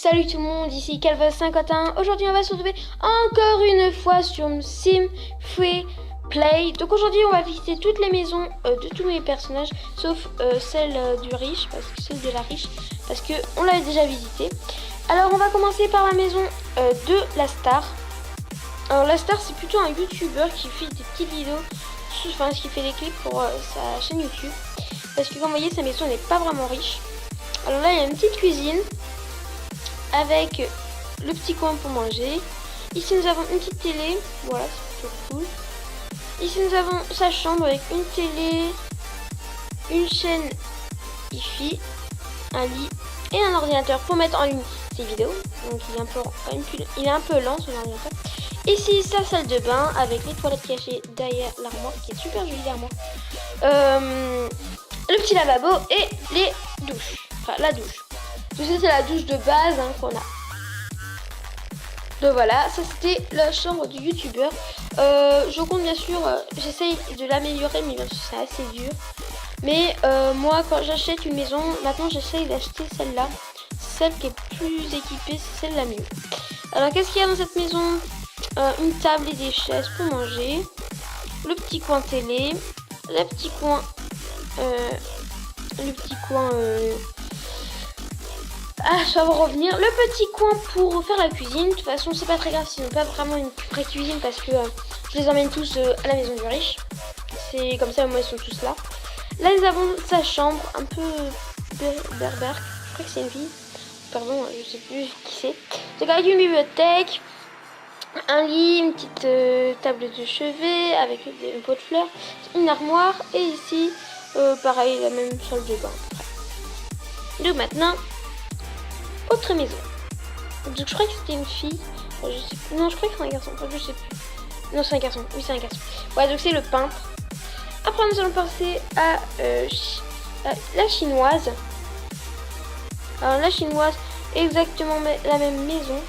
Salut tout le monde, ici Calva51. Aujourd'hui on va se retrouver encore une fois sur Sim Free Play. Donc aujourd'hui on va visiter toutes les maisons de tous mes personnages, sauf celle du riche, parce que celle de la riche, parce que on l'avait déjà visité. Alors on va commencer par la maison de la star. Alors la star c'est plutôt un youtubeur qui fait des petites vidéos, enfin qui fait des clips pour sa chaîne YouTube. Parce que comme vous voyez sa maison n'est pas vraiment riche. Alors là il y a une petite cuisine avec le petit coin pour manger. Ici nous avons une petite télé, voilà c'est plutôt cool. Ici nous avons sa chambre avec une télé, une chaîne Hi-Fi, un lit et un ordinateur pour mettre en ligne ses vidéos. Donc il est un peu lent son ordinateur. Ici sa salle de bain avec les toilettes cachées derrière l'armoire qui est super jolie l'armoire. Le petit lavabo et les douches, enfin la douche. Donc c'est la douche de base qu'on a. Donc voilà, ça c'était la chambre du youtubeur. Je compte bien sûr, j'essaye de l'améliorer mais bien sûr c'est assez dur. Mais moi quand j'achète une maison, maintenant j'essaye d'acheter celle-là. Celle qui est plus équipée, c'est celle-là mieux. Alors qu'est-ce qu'il y a dans cette maison? Une table et des chaises pour manger. Le petit coin télé. Le petit coin... Ah, ça va revenir. Le petit coin pour faire la cuisine. De toute façon, c'est pas très grave s'ils n'ont pas vraiment une vraie cuisine parce que je les emmène tous à la maison du riche. C'est comme ça, moi, ils sont tous là. Là, nous avons sa chambre, un peu berbère. Je crois que c'est une fille. Pardon, je sais plus qui c'est. Donc, avec une bibliothèque, un lit, une petite table de chevet avec un pot de fleurs, une armoire. Et ici, pareil, la même salle de bain. Donc, maintenant... autre maison. Donc je crois que c'était une fille. Je sais plus. Non, je crois que c'est un garçon. Enfin, je sais plus. Non, c'est un garçon. Oui, c'est un garçon. Ouais, donc c'est le peintre. Après, nous allons passer à la chinoise. Alors la chinoise, exactement la même maison.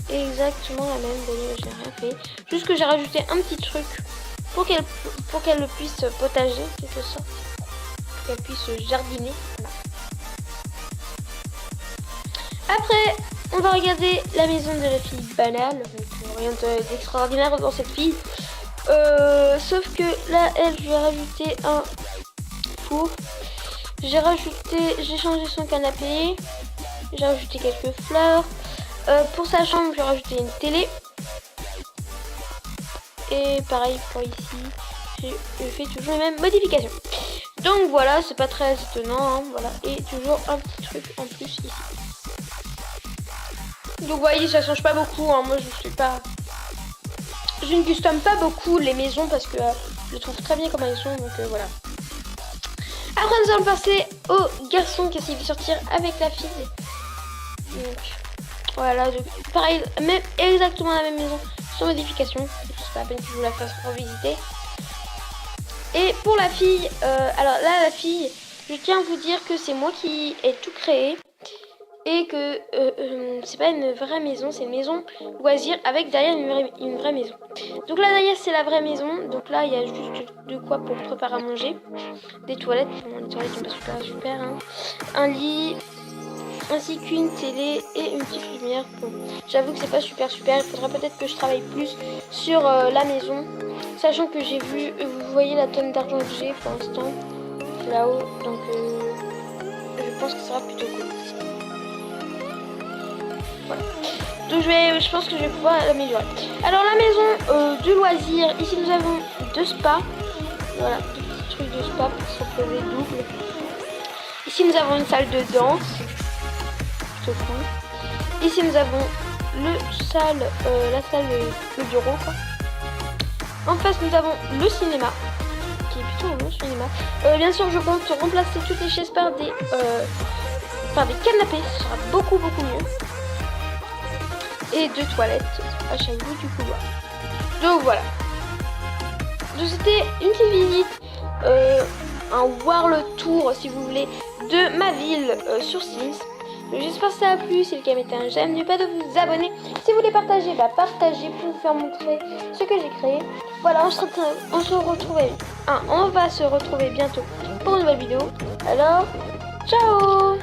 Exactement la même. D'ailleurs, j'ai rien fait. Juste que j'ai rajouté un petit truc pour qu'elle puisse potager, quelque sorte. Pour qu'elle puisse jardiner. Voilà. Après, on va regarder la maison de la fille banale. Donc, rien d'extraordinaire dans cette fille. Sauf que là, elle, je vais rajouter un four. J'ai changé son canapé. J'ai rajouté quelques fleurs. Pour sa chambre, j'ai rajouté une télé. Et pareil pour ici, j'ai fait toujours les mêmes modifications. Donc voilà, c'est pas très étonnant. Hein, voilà. Et toujours un petit truc en plus ici. Donc vous voyez, ça change pas beaucoup, hein. Moi je ne custom pas beaucoup les maisons parce que je trouve très bien comme elles sont, donc voilà. Après nous allons passer au garçon qui essaie de sortir avec la fille. Donc voilà, donc, pareil, même exactement la même maison, sans modification. C'est pas la peine que je vous la fasse revisiter. Et pour la fille, alors là la fille, je tiens à vous dire que c'est moi qui ai tout créé. Et que c'est pas une vraie maison, c'est une maison loisir avec derrière une vraie maison. Donc là derrière c'est la vraie maison. Donc là il y a juste de quoi pour préparer à manger. Des toilettes, bon les toilettes sont pas super hein. Un lit, ainsi qu'une télé et une petite lumière. Bon, j'avoue que c'est pas super. Il faudra peut-être que je travaille plus sur la maison. Sachant que j'ai vu, vous voyez la tonne d'argent que j'ai pour l'instant. Là-haut, donc je pense que ça sera plutôt cool. Voilà. Donc je pense que je vais pouvoir l'améliorer. Alors la maison de loisirs, ici nous avons deux spas. Voilà, deux petits trucs de spa pour se reposer double. Ici nous avons une salle de danse. Plutôt cool. Ici nous avons la salle de bureau quoi. En face nous avons le cinéma. Qui est plutôt un bon cinéma. Bien sûr je compte remplacer toutes les chaises par des canapés. Ce sera beaucoup mieux. Et deux toilettes à chaque bout du couloir. Donc voilà. Donc c'était une petite visite, un voir le tour si vous voulez de ma ville sur Sims. J'espère que ça a plu. Si le cas mettez un j'aime, n'oubliez pas de vous abonner. Si vous voulez partager, partagez pour vous faire montrer ce que j'ai créé. Voilà, on va se retrouver bientôt pour une nouvelle vidéo. Alors, ciao!